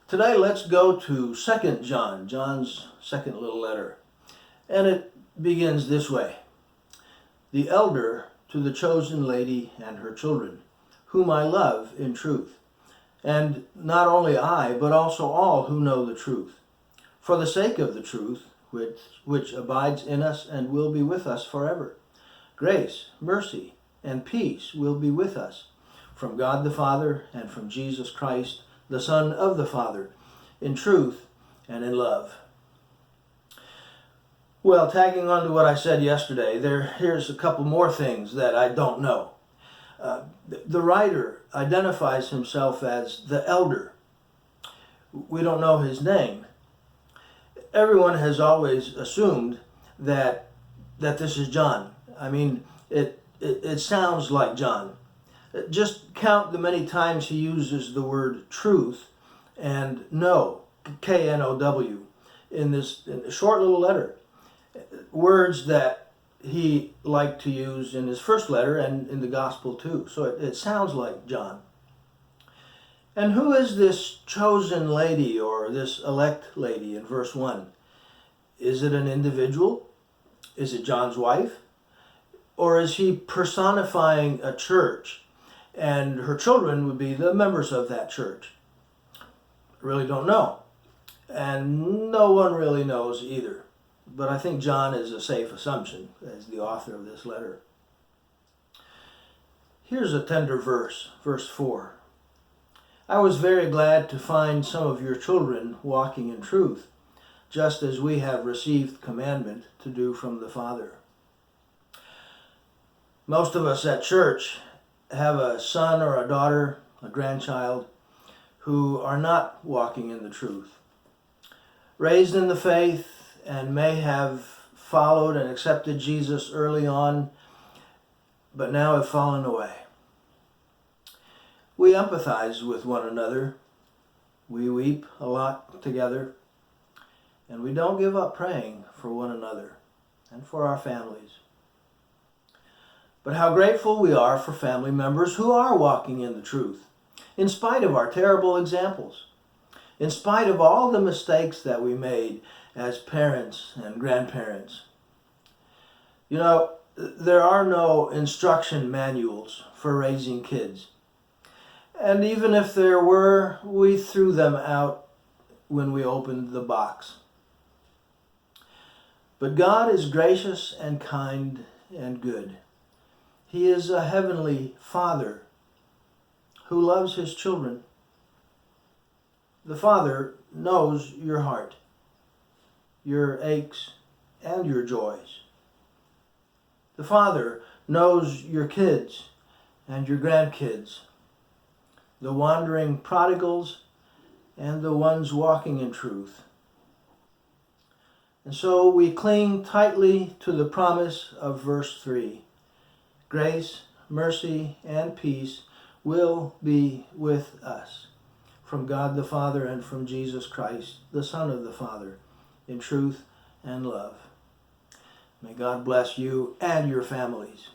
Today let's go to 2 John, John's second little letter. And it begins this way. The elder to the chosen lady and her children, whom I love in truth. And not only I, but also all who know the truth. For the sake of the truth, which abides in us and will be with us forever. Grace, mercy, and peace will be with us from God the Father and from Jesus Christ, the Son of the Father, in truth and in love. Well, tagging on to what I said yesterday, here's a couple more things that I don't know. The writer identifies himself as the elder. We don't know his name. Everyone has always assumed that this is John. I mean, it sounds like John. Just count the many times he uses the word truth and know, K-N-O-W, in a short little letter. Words that he liked to use in his first letter and in the gospel too. So it sounds like John. And who is this chosen lady or this elect lady in verse 1? Is it an individual? Is it John's wife? Or is he personifying a church? And her children would be the members of that church. I really don't know. And no one really knows either. But I think John is a safe assumption as the author of this letter. Here's a tender verse, verse 4. I was very glad to find some of your children walking in truth, just as we have received commandment to do from the Father. Most of us at church have a son or a daughter, a grandchild, who are not walking in the truth. Raised in the faith and may have followed and accepted Jesus early on, but now have fallen away. We empathize with one another. We weep a lot together. And we don't give up praying for one another and for our families. But how grateful we are for family members who are walking in the truth, in spite of our terrible examples, in spite of all the mistakes that we made as parents and grandparents. You know, there are no instruction manuals for raising kids. And even if there were, we threw them out when we opened the box. But God is gracious and kind and good. He is a heavenly Father who loves his children. The Father knows your heart, your aches, and your joys. The Father knows your kids and your grandkids, the wandering prodigals and the ones walking in truth. And so we cling tightly to the promise of verse 3. Grace, mercy, and peace will be with us from God the Father and from Jesus Christ, the Son of the Father, in truth and love. May God bless you and your families.